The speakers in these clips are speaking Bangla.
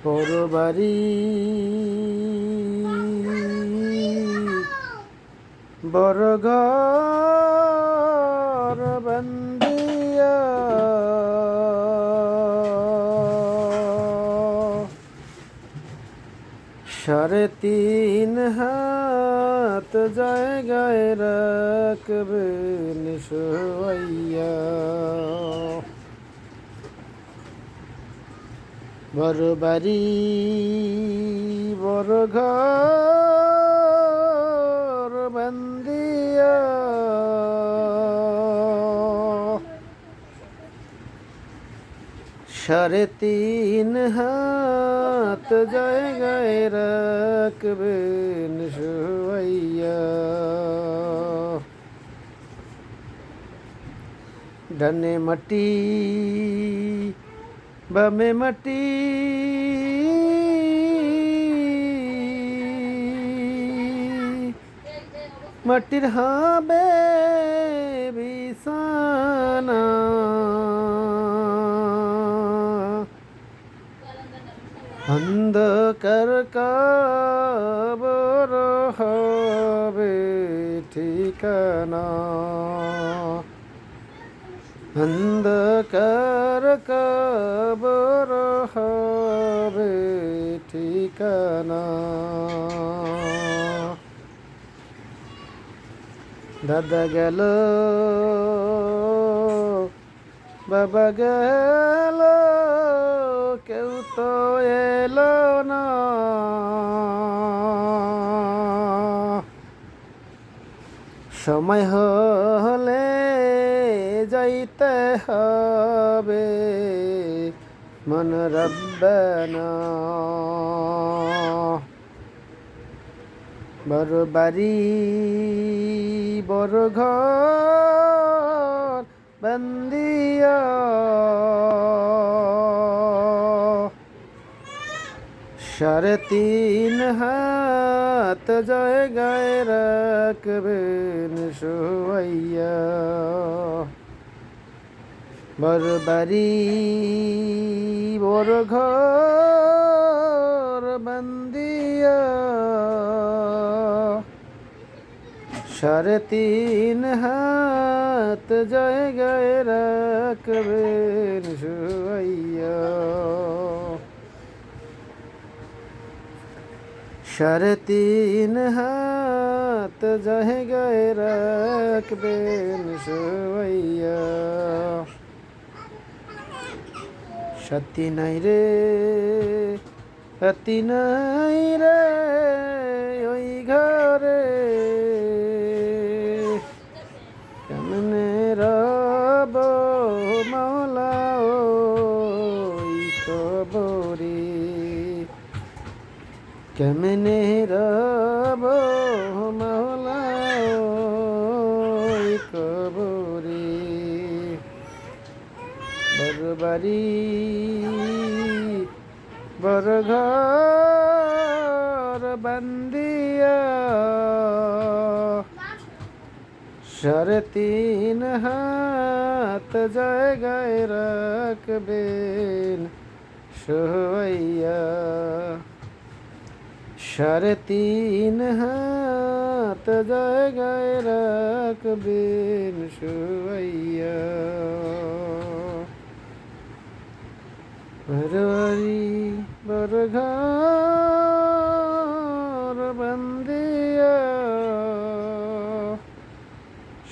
পরবারি বরঘর বন্দিয়া সাড়ে তিন হাত জায়গায় রাখবেন শোয়াইয়া বরবারি বরঘর বন্দিয়া সাড়ে তিন হাত জায়গায় রাখবেন শোয়াইয়া ডানে মাটি বামে মাটি মাটির হবে বিছানা অন্ধকার কবর হবে ঠিকানা অন্ধকার কবর হবে ঠিকানা দাদা গেল বাবা গেল কেউ তো এলো না সময় হলে যাইতে হবে মন রব্বানা বড় বাড়ি বড় ঘর বন্দিয়া সাড়ে তিন হাত জায়গায় রাখবেন শোয়াইয়া বড় বাড়ি বড় ঘর বন্দিয়া সাড়ে তিন হাত জায়গায় রাখবেন শোয়াইয়া সাড়ে তিন হাত জায়গায় রাখবেন শোয়াইয়া সত্যি নাই রে সত্যি নাই রে ওই ঘরে কেমনে রব মাওলা ওই কবরে কেমনে রব মাওলা ওই কবরে বরবারি বরঘর বন্দিয়া সাড়ে তিন হাত জায়গায় রাখবেন শোয়াইয়া সাড়ে তিন হাত জায়গায় রাখবেন শোয়াইয়া বরবারি বরঘর বন্দিয়া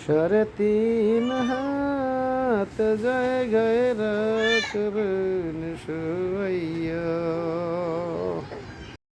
সাড়ে তিন হাত জায়গায় রাখবেন শোয়াইয়া